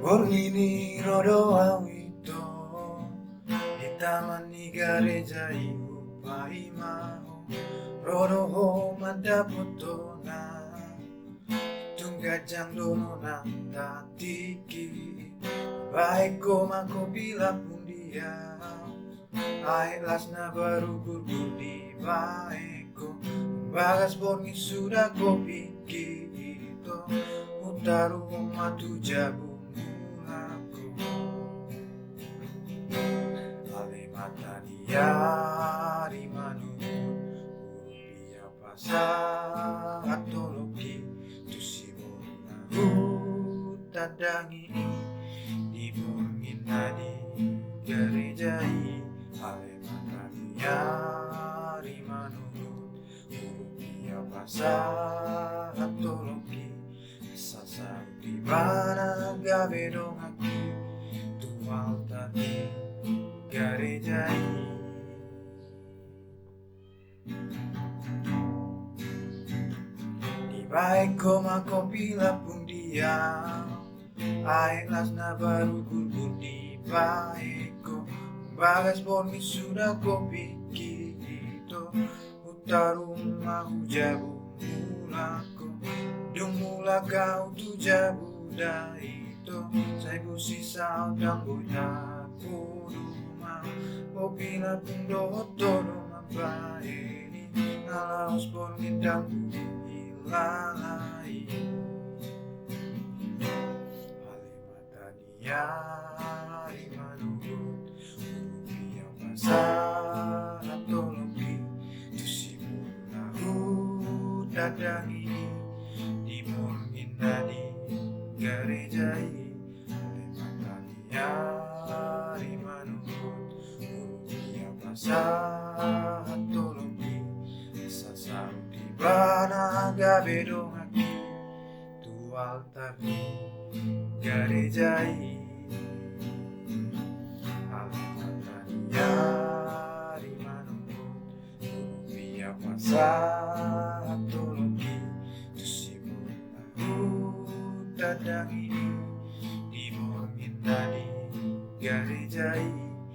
Borngini rodo awito di taman ni gareja ibu paimaho rodo ho madapotona tunggajang dono nang tatiki baik ko mako bila pun dia air lasna baru gugur di baiko bagas borngi sudah ko pikir itu utaru matu jabu Ale mata dia di manu Urupia pasa atoloki Tusimu tadangi di burngin nadi gerejai Ale mata dia di manu Urupia pasa atoloki Sasa di mana gabe dong aki Tual tadi garejai Di baik ko mako pila pun dia Air lasna baru gugur di baik ko Bagas borni sudah ko pikir itu Utaru mau jabu mulako Dung mula kau tu jabu dah itu Saya busi sao dang buta puruma Opila pun doto rumah ini Nalaos borni dang ilalai Halimata dia di manurut Urupia masa atologi Tusimu nahu dadangi di murngin nadi garejai Halimata dia di manurut Urupia masa atologi Sasaru di bana gabe dong aki Tual tadi garejai Halimata dia di manurut Urupia masa atologi Tusimu nahu dadangi di murngin nadi garejai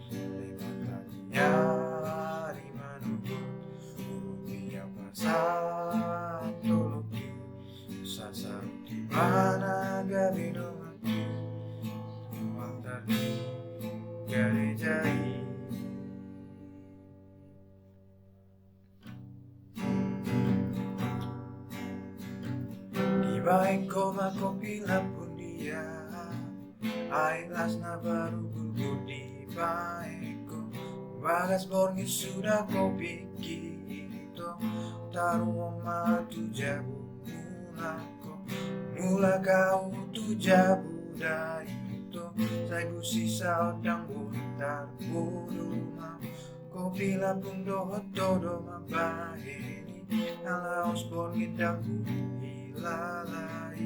Halimata dia di manurut Urupia masa atologi Sasaru di mana gabe dong aki Tual tadi garejai Di baik ko mako pila pun dia Air lasna baru gugur di baik ko Bagas borngi sudah ko pikir itu Taruh matu jabu mulako Mula kau tu jabu dah itu Saya busi sao dang butar buruma Ko pila pun doto mabahini Nalaos borngi dang ilalai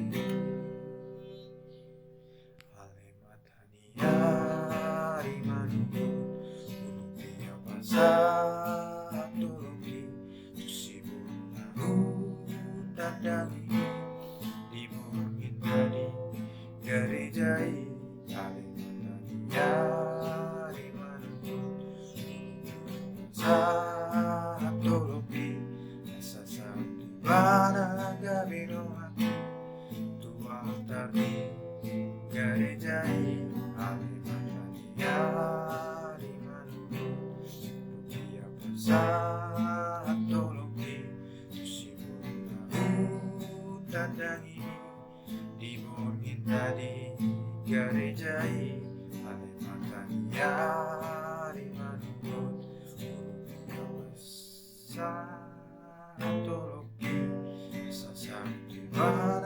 Halimata dia di manurut Urupia pasa atologi Tusimu nahu dadangi di murngin nadi garejai Halimata dia di manurut Urupia atologi Sasaru di bana gabe dong aki Tual tadi garejai Halimata dia di manurut Urupia pasa atologi Tusimu nahu dadangi di murngin nadi garejai Halimata dia di manurut Urupia pasa atologi Sasaru di mana